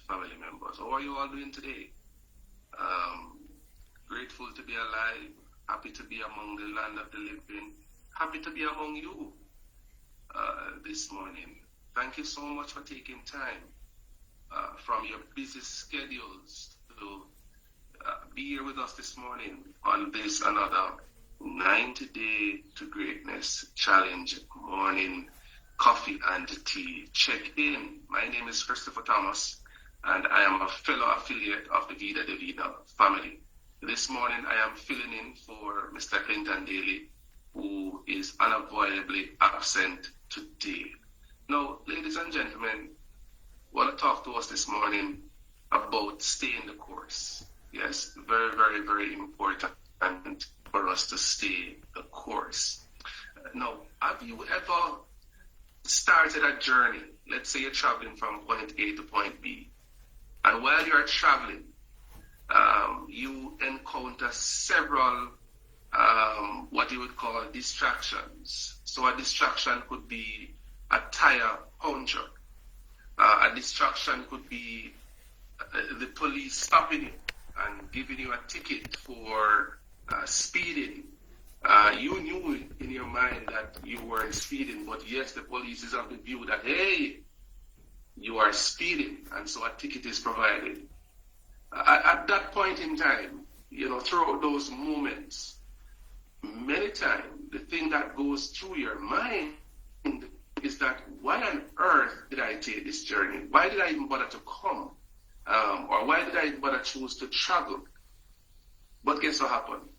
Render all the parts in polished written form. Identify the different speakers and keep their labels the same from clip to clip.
Speaker 1: family members. How are you all doing today? Grateful to be alive, happy to be among the land of the living, happy to be among you this morning. Thank you so much for taking time from your busy schedules to be here with us this morning on this another 90-day to greatness challenge morning coffee and tea check-in. My name is Christopher Thomas, and I am a fellow affiliate of the Vida Divina family. This morning I am filling in for Mr. Clinton Daly, who is unavoidably absent today. Now, ladies and gentlemen, I want to talk to us this morning about staying the course. Yes, very, very, very important for us to stay the course. Now, have you ever started a journey? Let's say you're traveling from point A to point B, and while you're traveling, you encounter several what you would call distractions. So a distraction could be a tire puncture. A distraction could be the police stopping you and giving you a ticket for speeding. You knew in your mind that you weren't speeding, but yes, the police is of the view that, hey, you are speeding, and so a ticket is provided. At that point in time, throughout those moments, many times the thing that goes through your mind is that, why on earth did I take this journey? Why did I even bother to come? Or why did I even bother choose to travel? But guess what happened?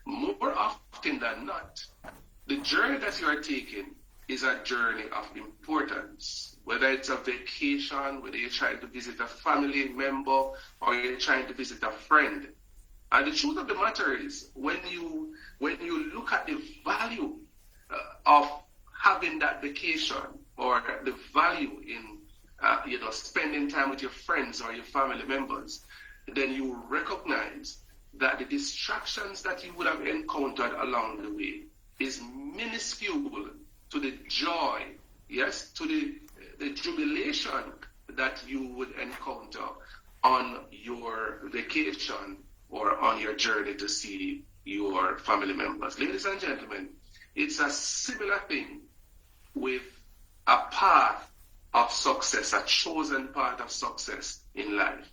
Speaker 1: More often than not, the journey that you are taking is a journey of importance. Whether it's a vacation, whether you're trying to visit a family member, or you're trying to visit a friend. And the truth of the matter is, when you look at the value of having that vacation, or the value in spending time with your friends or your family members, then you recognize that the distractions that you would have encountered along the way is minuscule to the joy, yes, to the jubilation that you would encounter on your vacation or on your journey to see your family members. Ladies and gentlemen, it's a similar thing with a path of success, a chosen path of success in life.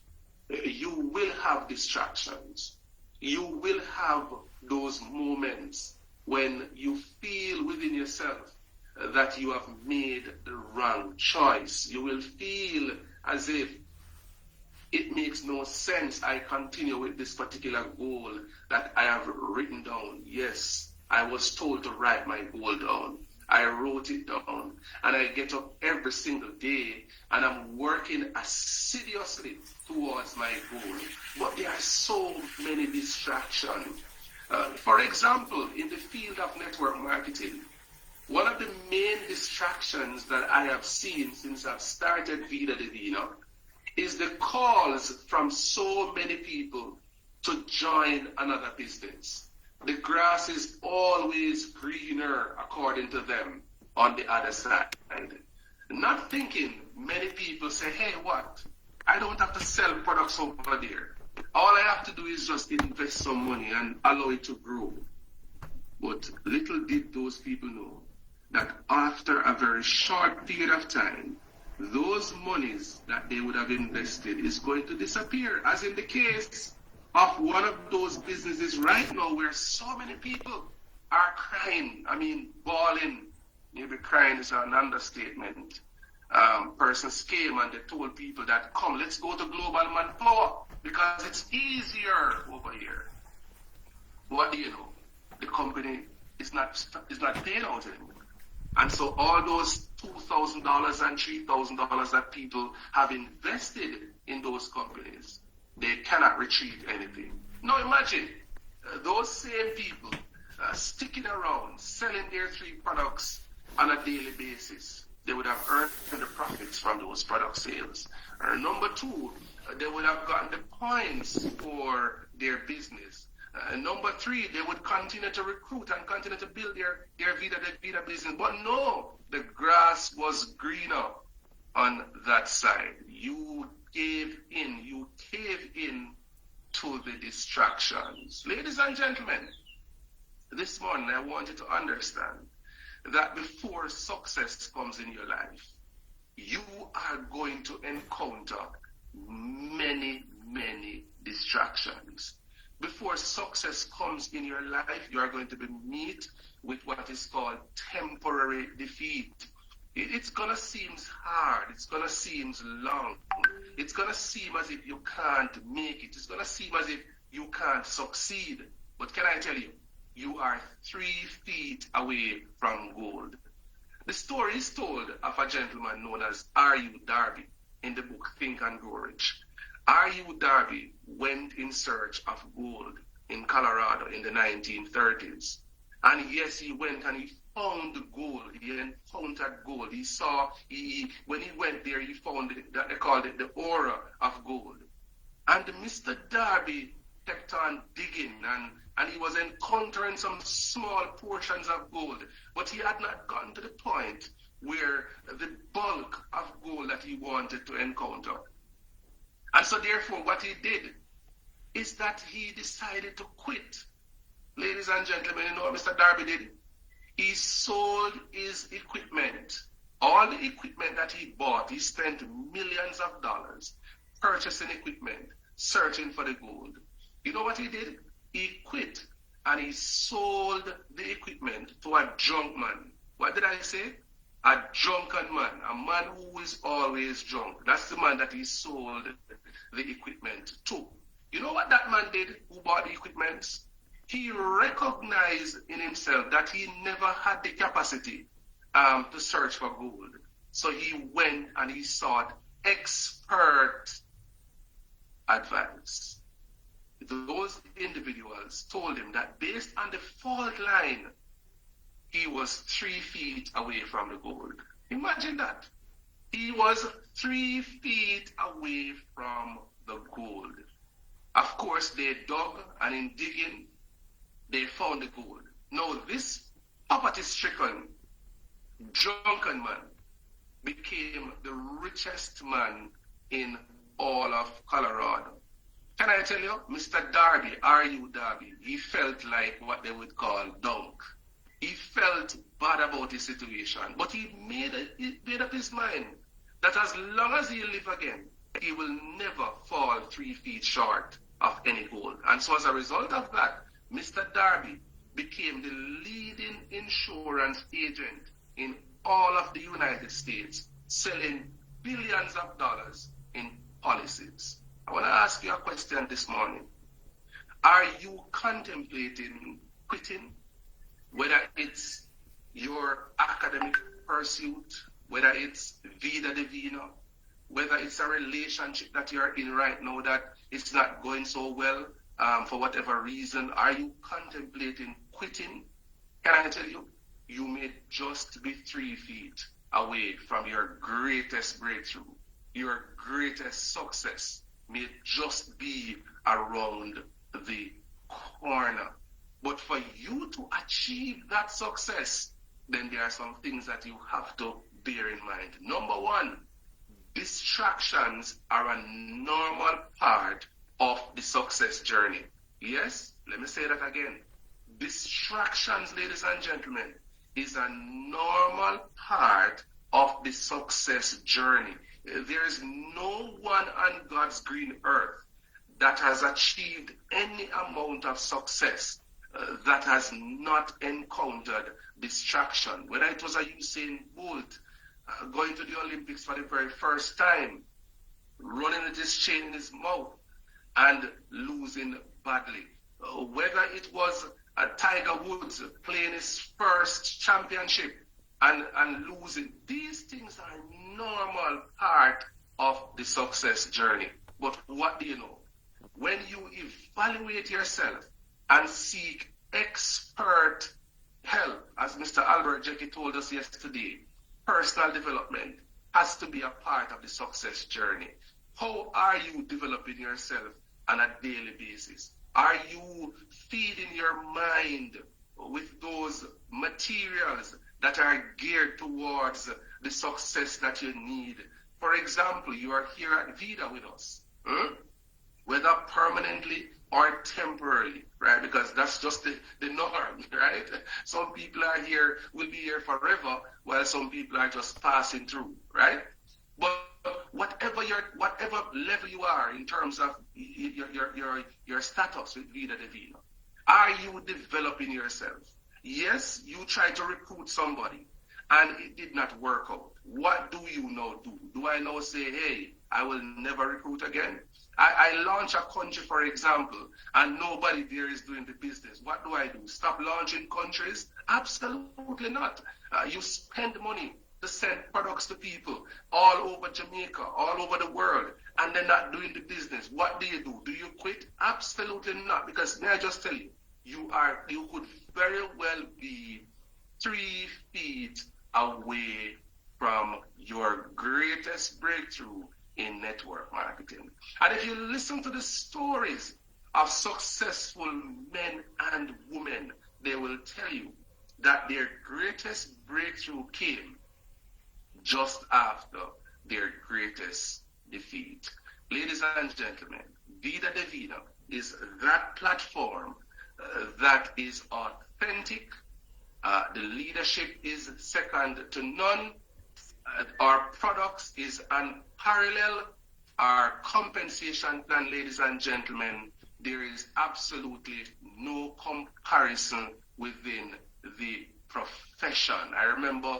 Speaker 1: You will have distractions. You will have those moments when you feel within yourself that you have made the wrong choice. You will feel as if it makes no sense I continue with this particular goal that I have written down. Yes, I was told to write my goal down. I wrote it down, and I get up every single day and I'm working assiduously towards my goal. But there are so many distractions. For example, in the field of network marketing, one of the main distractions that I have seen since I've started Vida Divina is the calls from so many people to join another business. The grass is always greener, according to them, on the other side. Not thinking, many people say, hey, what? I don't have to sell products over there. All I have to do is just invest some money and allow it to grow. But little did those people know that after a very short period of time, those monies that they would have invested is going to disappear, as in the case of one of those businesses right now where so many people are crying. I mean, bawling. Maybe crying is an understatement. Persons came and they told people that, come, let's go to Global Manpower because it's easier over here. What do you know? The company is not paying out anymore. And so all those $2,000 and $3,000 that people have invested in those companies, they cannot retrieve anything. Now imagine those same people sticking around, selling their 3 products on a daily basis. They would have earned the profits from those product sales. Number 2, they would have gotten the points for their business. Number 3, they would continue to recruit and continue to build their Vida business. But no, the grass was greener on that side. You gave in. You cave in to the distractions. Ladies and gentlemen, this morning I want you to understand that before success comes in your life, you are going to encounter many, many distractions. Before success comes in your life, you are going to be met with what is called temporary defeat. It's going to seem hard. It's going to seem long. It's going to seem as if you can't make it. It's going to seem as if you can't succeed. But can I tell you, you are 3 feet away from gold. The story is told of a gentleman known as R.U. Darby in the book Think and Grow Rich. R.U. Darby went in search of gold in Colorado in the 1930s. And yes, he went and he found gold. He encountered gold. He saw, when he went there, he found that they called it the aura of gold. And Mr. Darby kept on digging and he was encountering some small portions of gold. But he had not gotten to the point where the bulk of gold that he wanted to encounter. And so therefore what he did is that he decided to quit. Ladies and gentlemen, you know what Mr. Darby did? He sold his equipment. All the equipment that he bought, he spent millions of dollars purchasing equipment, searching for the gold. You know what he did? He quit and he sold the equipment to a drunk man. What did I say? A drunken man, a man who is always drunk. That's the man that he sold the equipment to. You know what that man did who bought the equipment? He recognized in himself that he never had the capacity to search for gold. So he went and he sought expert advice. Those individuals told him that based on the fault line, he was 3 feet away from the gold. Imagine that. He was 3 feet away from the gold. Of course, they dug, and in digging, they found the gold. Now, this poverty-stricken, drunken man became the richest man in all of Colorado. Can I tell you, Mr. Darby, R.U. Darby, he felt like what they would call dunk. He felt bad about his situation, but he made up his mind that as long as he live again, he will never fall 3 feet short of any gold. And so as a result of that, Mr. Darby became the leading insurance agent in all of the United States, selling billions of dollars in policies. I want to ask you a question this morning. Are you contemplating quitting? Whether it's your academic pursuit, whether it's Vida Divina, whether it's a relationship that you're in right now that it's not going so well for whatever reason, are you contemplating quitting? Can I tell you, you may just be 3 feet away from your greatest breakthrough. Your greatest success may just be around the corner. But for you to achieve that success, then there are some things that you have to bear in mind. Number one, distractions are a normal part of the success journey. Yes, let me say that again. Distractions, ladies and gentlemen, is a normal part of the success journey. There is no one on God's green earth that has achieved any amount of success that has not encountered distraction. Whether it was a Usain Bolt going to the Olympics for the very first time, running with this chain in his mouth and losing badly. Whether it was a Tiger Woods playing his first championship and losing. These things are a normal part of the success journey. But what do you know? When you evaluate yourself and seek expert help, as Mr. Albert Jackie told us yesterday, personal development has to be a part of the success journey. How are you developing yourself on a daily basis? Are you feeding your mind with those materials that are geared towards the success that you need for example, you are here at Vida with us, whether permanently or temporarily, right? Because that's just the norm, right? Some people are here, will be here forever, while some people are just passing through, right? But whatever level you are in terms of your status with Vida Divina, are you developing yourself? Yes, you try to recruit somebody and it did not work out. What do you now do? Do I now say, hey, I will never recruit again? I launch a country, for example, and nobody there is doing the business. What do I do? Stop launching countries? Absolutely not. You spend money to send products to people all over Jamaica, all over the world, and they're not doing the business. What do? Do you quit? Absolutely not. Because may I just tell you, you could very well be 3 feet away from your greatest breakthrough in network marketing. And if you listen to the stories of successful men and women, they will tell you that their greatest breakthrough came just after their greatest defeat. Ladies and gentlemen, Vida Divina is that platform that is authentic. The leadership is second to none. Our products is unparalleled. Our compensation plan, ladies and gentlemen, there is absolutely no comparison within the profession. I remember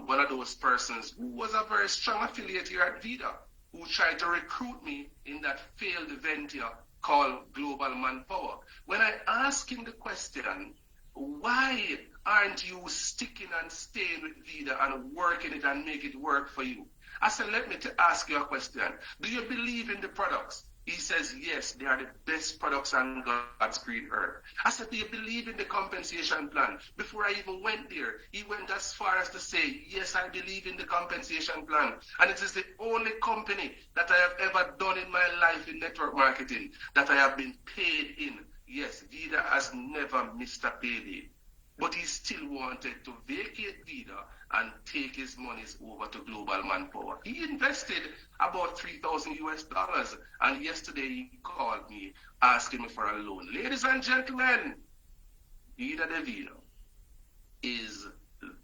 Speaker 1: one of those persons who was a very strong affiliate here at Vida, who tried to recruit me in that failed venture called Global Manpower. When I asked him the question, why aren't you sticking and staying with Vida and working it and make it work for you? I said, let me ask you a question. Do you believe in the products? He says, yes, they are the best products on God's green earth. I said, do you believe in the compensation plan? Before I even went there, he went as far as to say, yes, I believe in the compensation plan. And it is the only company that I have ever done in my life in network marketing that I have been paid in. Yes, Vida has never missed a payday. But he still wanted to vacate Vida and take his monies over to Global Manpower. He invested about $3,000 and yesterday he called me asking me for a loan. Ladies and gentlemen, Vida Divina is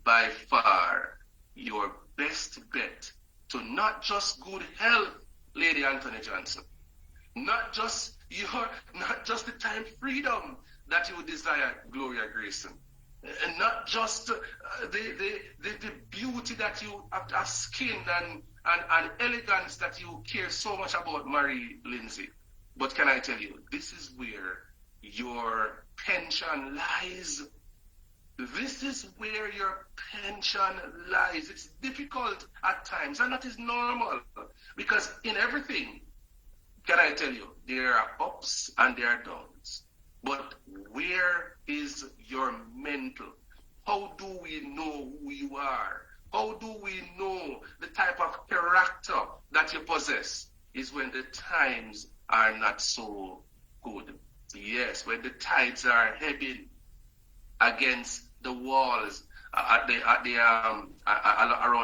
Speaker 1: by far your best bet to not just good health, Lady Anthony Johnson, not just the time freedom that you desire, Gloria Grayson, and not just the beauty that you have skin and elegance that you care so much about, Marie Lindsay. But can I tell you, this is where your pension lies. This is where your pension lies. It's difficult at times, and that is normal, because in everything, can I tell you, there are ups and there are downs. But where is your mental? How do we know who you are? How do we know the type of character that you possess? Is when the times are not so good. Yes, when the tides are heavy against the walls around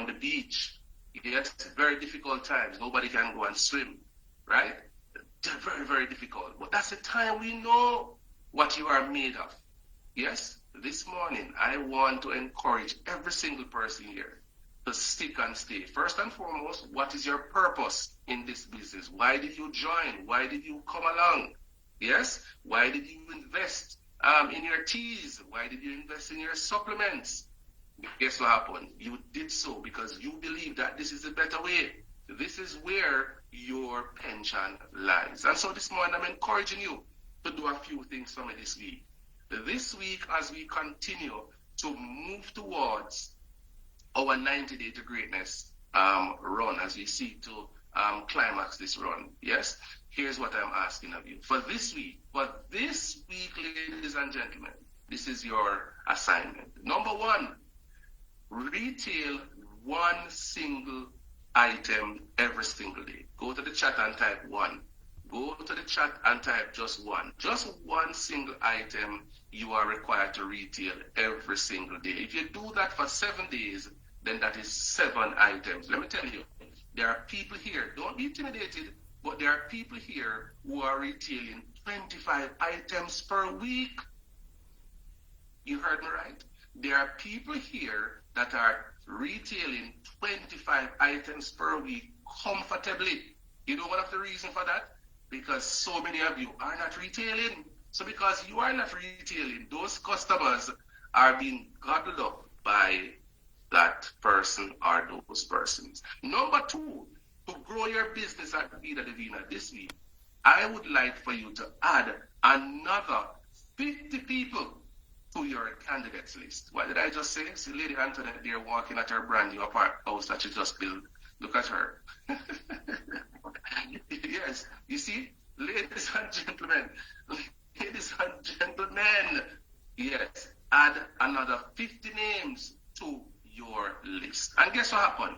Speaker 1: the beach. Yes, very difficult times. Nobody can go and swim, right? They're very, very difficult. But that's the time we know what you are made of. Yes, this morning I want to encourage every single person here to stick and stay. First and foremost, what is your purpose in this business? Why did you join? Why did you come along? Yes, why did you invest in your teas? Why did you invest in your supplements? Guess what happened? You did so because you believe that this is a better way. This is where your pension lies. And so this morning I'm encouraging you to do a few things for me this week. This week, as we continue to move towards our 90 Day to Greatness run, as we seek to climax this run, yes, here's what I'm asking of you. For this week, ladies and gentlemen, this is your assignment. Number one, retail one single item every single day. Go to the chat and type one. Go to the chat and type just one. Just one single item you are required to retail every single day. If you do that for 7 days, then that is 7 items. Let me tell you, There are people here, don't be intimidated, but there are people here who are retailing 25 items per week. You heard me right? There are people here that are retailing 25 items per week comfortably. You know one of the reasons for that? Because so many of you are not retailing. So because you are not retailing, those customers are being gobbled up by that person or those persons. Number two, to grow your business at Vida Divina this week, I would like for you to add another 50 people to your candidates list. What did I just say? See Lady Antoinette there walking at her brand new house that she just built. Look at her. Yes, you see, ladies and gentlemen, yes, add another 50 names to your list. And guess what happened?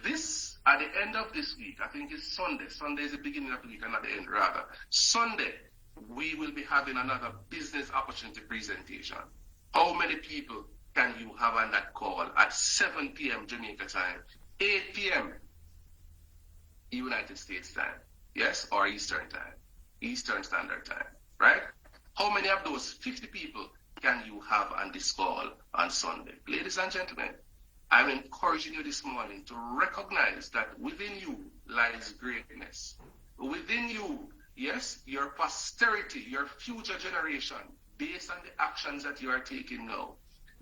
Speaker 1: This, at the end of this week, I think it's Sunday. Sunday is the beginning of the week and not the end, rather. Sunday, we will be having another business opportunity presentation. How many people can you have on that call at 7 p.m. Jamaica time, 8 p.m. United States time, yes, or Eastern time, Eastern Standard Time, right? How many of those 50 people can you have on this call on Sunday? Ladies and gentlemen, I'm encouraging you this morning to recognize that within you lies greatness. Within you, yes, your posterity, your future generation, based on the actions that you are taking now,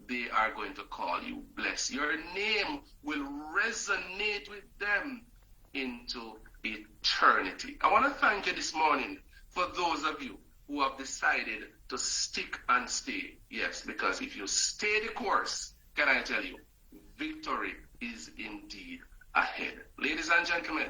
Speaker 1: they are going to call you blessed. Your name will resonate with them into eternity. I want to thank you this morning for those of you who have decided to stick and stay. Yes, because if you stay the course, can I tell you, victory is indeed ahead. Ladies and gentlemen,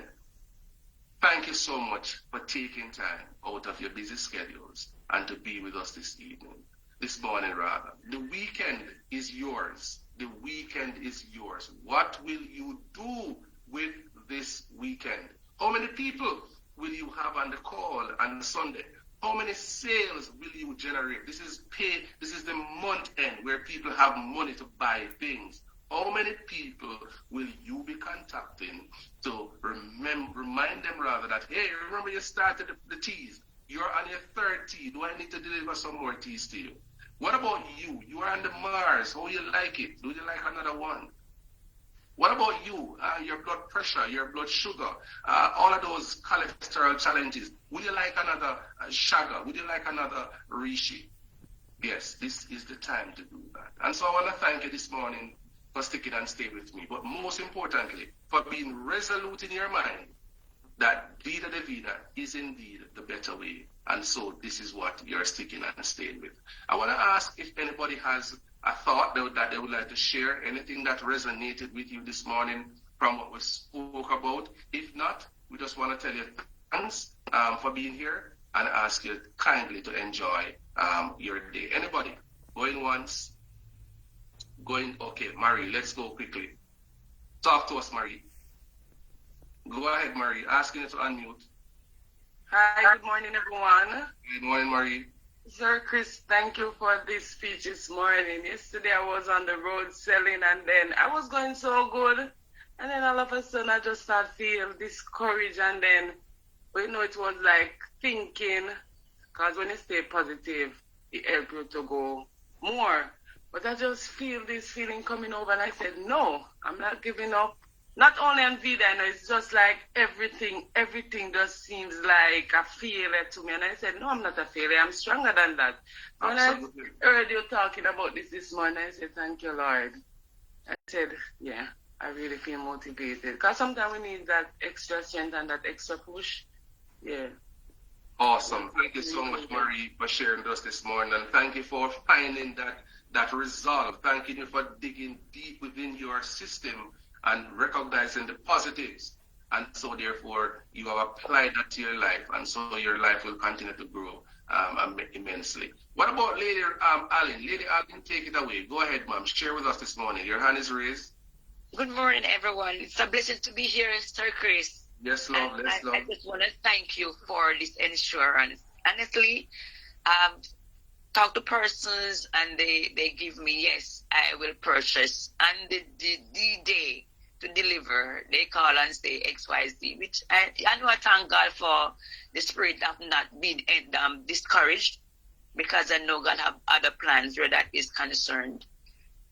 Speaker 1: thank you so much for taking time out of your busy schedules and to be with us this evening, this morning rather. The weekend is yours. The weekend is yours. What will you do with this weekend? How many people will you have on the call on Sunday? How many sales will you generate? This is the month end where people have money to buy things. How many people will you be contacting to remind them rather that, hey, remember you started the teas. You're on your third tea. Do I need to deliver some more teas to you? What about you? You are on the Mars. How you like it? Do you like another one? What about you? Your blood pressure, your blood sugar, all of those cholesterol challenges. Would you like another Shaga? Would you like another Rishi? Yes, this is the time to do that. And so I want to thank you this morning for sticking and stay with me. But most importantly, for being resolute in your mind that Vida Divina is indeed the better way. And so this is what you're sticking and staying with. I want to ask if anybody has a thought that they would like to share, anything that resonated with you this morning from what we spoke about. If not, we just want to tell you thanks for being here and ask you kindly to enjoy your day. Anybody? Going once? Going, okay, Marie, let's go quickly. Talk to us, Marie. Go ahead, Marie. Asking you to unmute.
Speaker 2: Hi, good morning, everyone.
Speaker 1: Good morning, Marie.
Speaker 2: Sir Chris, thank you for this speech this morning. Yesterday I was on the road selling and then I was going so good. And then all of a sudden I just started feeling discouraged and then, you know, it was like thinking, because when you stay positive, it helps you to go more. But I just feel this feeling coming over and I said, no, I'm not giving up. Not only on Vida, I know it's just like everything just seems like a failure to me. And I said, no, I'm not a failure. I'm stronger than that. When I heard you talking about this morning, I said, thank you, Lord. I said, yeah, I really feel motivated. Because sometimes we need that extra strength and that extra push. Yeah.
Speaker 1: Awesome. Thank you so much, Marie, for sharing with us this morning. And thank you for finding that resolve. Thank you for digging deep within your system and recognizing the positives. And so therefore, you have applied that to your life. And so your life will continue to grow immensely. What about Lady Allen? Lady Allen, take it away. Go ahead, ma'am. Share with us this morning. Your hand is raised.
Speaker 3: Good morning, everyone. It's a blessing to be here, Sir Chris.
Speaker 1: Yes, love. Yes, love.
Speaker 3: I just want to thank you for this insurance. Honestly, talk to persons and they give me, yes, I will purchase. And the day to deliver, they call and say XYZ, which I know I thank God for the spirit of not being discouraged, because I know God have other plans where that is concerned.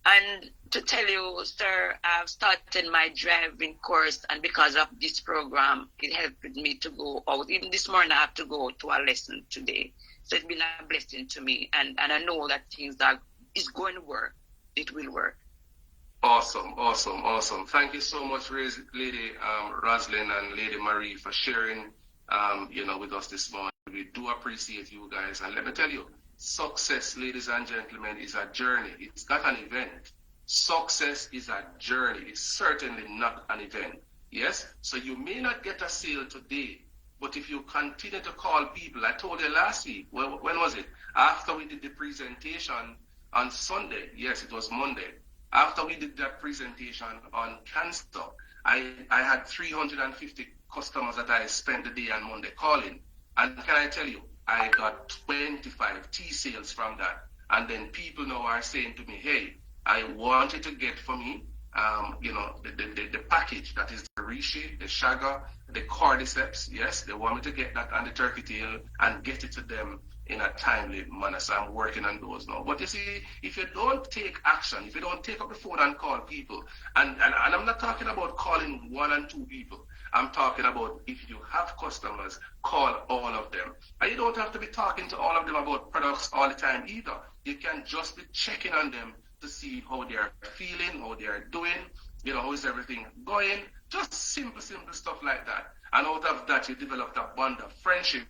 Speaker 3: And to tell you, sir, I've started my driving course, and because of this program, it helped me to go out. Even this morning, I have to go to a lesson today. So it's been a blessing to me, and I know that things that is going to work. It will work.
Speaker 1: Awesome. Thank you so much, Lady Roslyn and Lady Marie, for sharing, with us this morning. We do appreciate you guys, and let me tell you, success, ladies and gentlemen, is a journey. It's not an event. Success is a journey. It's certainly not an event. Yes? So you may not get a sale today, but if you continue to call people, I told you last week, when was it? After we did the presentation on Sunday. Yes, it was Monday. After we did that presentation on cancer, I had 350 customers that I spent the day on Monday calling. And can I tell you, I got 25 T-sales from that. And then people now are saying to me, hey, I want you to get for me, the package that is the reshape, the shagger, the cordyceps. Yes, they want me to get that on the turkey tail and get it to them in a timely manner. So I'm working on those now. But you see, if you don't take action, if you don't take up the phone and call people, and I'm not talking about calling 1 and 2 people. I'm talking about if you have customers, call all of them. And you don't have to be talking to all of them about products all the time either. You can just be checking on them to see how they are feeling, how they are doing, how is everything going. Just simple stuff like that. And out of that, you develop a bond of friendship.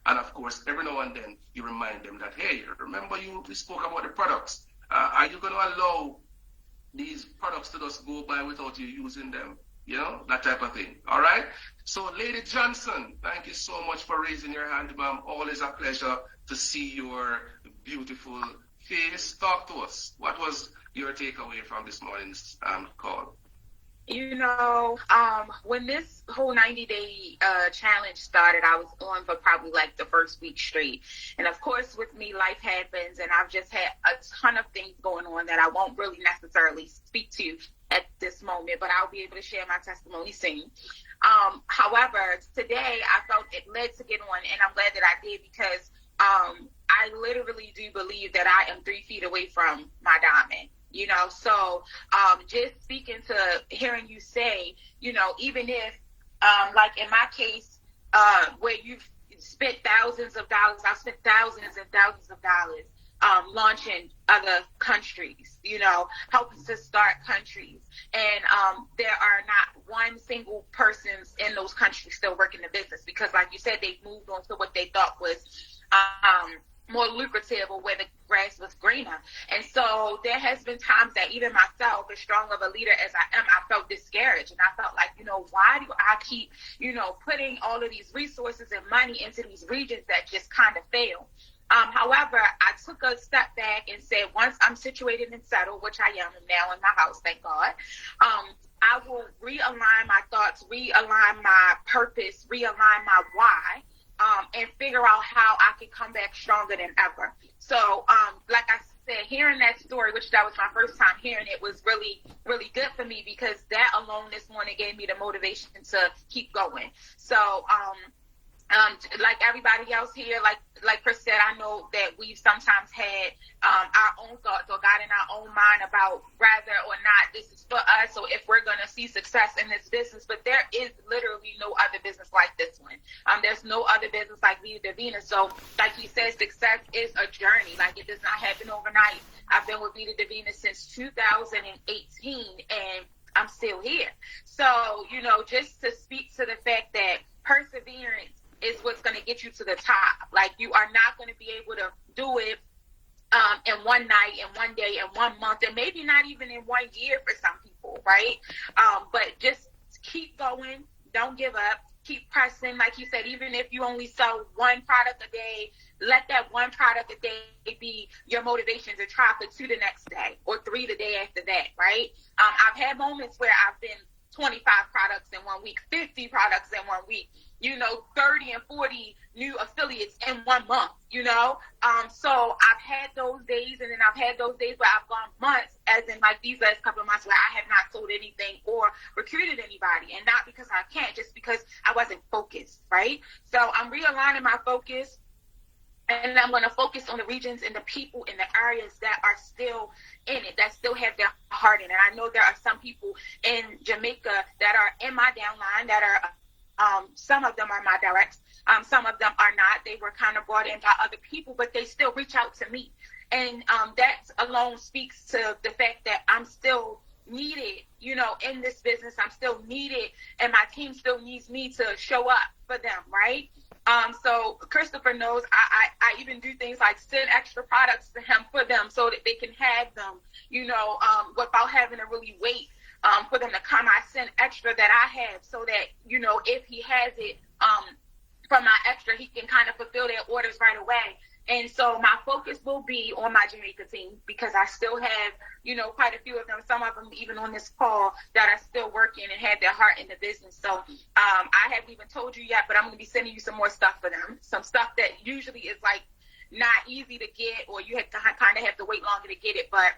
Speaker 1: And of course, every now and then, you remind them that, hey, remember we spoke about the products. Are you going to allow these products to just go by without you using them? That type of thing. All right? So, Lady Johnson, thank you so much for raising your hand, ma'am. Always a pleasure to see your beautiful face. Talk to us. What was your takeaway from this morning's call?
Speaker 4: When this whole 90-day challenge started, I was on for probably like the first week straight. And of course, with me, life happens, and I've just had a ton of things going on that I won't really necessarily speak to at this moment, but I'll be able to share my testimony soon. However, today I felt it led to get on, and I'm glad that I did, because I literally do believe that I am 3 feet away from my diamond. So just speaking to hearing you say, even if, like in my case, where you've spent thousands of dollars, I've spent thousands and thousands of dollars launching other countries, helping to start countries. And there are not one single person in those countries still working the business, because like you said, they've moved on to what they thought was more lucrative, or where the grass was greener. And so there has been times that even myself, as strong of a leader as I am, I felt discouraged, and I felt like, why do I keep, putting all of these resources and money into these regions that just kind of fail? However, I took a step back and said, once I'm situated and settled, which I am now in my house, thank God, I will realign my thoughts, realign my purpose, realign my why, and figure out how I can come back stronger than ever. So, like I said, hearing that story, which that was my first time hearing it, was really, really good for me, because that alone this morning gave me the motivation to keep going. So, like everybody else here, like Chris said, I know that we've sometimes had our own thoughts or got in our own mind about whether or not this is for us, or if we're going to see success in this business. But there is literally no other business like this one. There's no other business like Vida Divina. So like you said, success is a journey. Like, it does not happen overnight. I've been with Vida Divina since 2018, and I'm still here. So, just to speak to the fact that perseverance is what's going to get you to the top. Like, you are not going to be able to do it in one night, in one day, in 1 month, and maybe not even in 1 year for some people, right? But just keep going. Don't give up. Keep pressing. Like you said, even if you only sell 1 product a day, let that 1 product a day be your motivation to try for 2 the next day, or 3 the day after that, right? I've had moments where I've been 25 products in 1 week, 50 products in 1 week. 30 and 40 new affiliates in 1 month, So I've had those days, and then I've had those days where I've gone months, as in like these last couple of months, where I have not sold anything or recruited anybody. And not because I can't, just because I wasn't focused, right? So I'm realigning my focus. And I'm going to focus on the regions and the people in the areas that are still in it, that still have their heart in it. I know there are some people in Jamaica that are in my downline, that are, some of them are my directs. Some of them are not. They were kind of brought in by other people, but they still reach out to me. And that alone speaks to the fact that I'm still needed, in this business. I'm still needed, and my team still needs me to show up for them, right? So Christopher knows I even do things like send extra products to him for them so that they can have them, without having to really wait for them to come. I send extra that I have so that, if he has it from my extra, he can kind of fulfill their orders right away. And so my focus will be on my Jamaica team, because I still have, quite a few of them, some of them even on this call, that are still working and have their heart in the business. So I haven't even told you yet, but I'm going to be sending you some more stuff for them. Some stuff that usually is like not easy to get, or you have to kind of have to wait longer to get it. But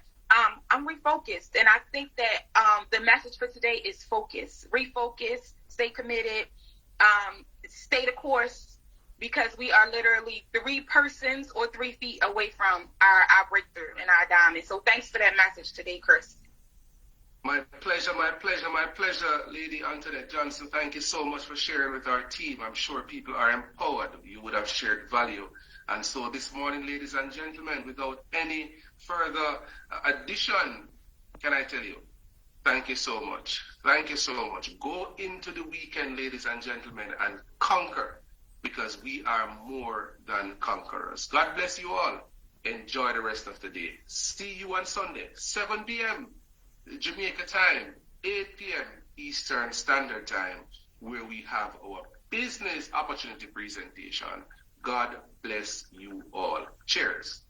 Speaker 4: I'm refocused. And I think that the message for today is focus, refocus, stay committed, stay the course, because we are literally 3 persons or 3 feet away from our breakthrough and our diamond. So thanks for that message today, Chris.
Speaker 1: My pleasure, Lady Antoinette Johnson. Thank you so much for sharing with our team. I'm sure people are empowered. You would have shared value. And so this morning, ladies and gentlemen, without any further addition, can I tell you, thank you so much. Thank you so much. Go into the weekend, ladies and gentlemen, and conquer, because we are more than conquerors. God bless you all. Enjoy the rest of the day. See you on Sunday, 7 p.m. Jamaica time, 8 p.m. Eastern Standard Time, where we have our business opportunity presentation. God bless you all. Cheers.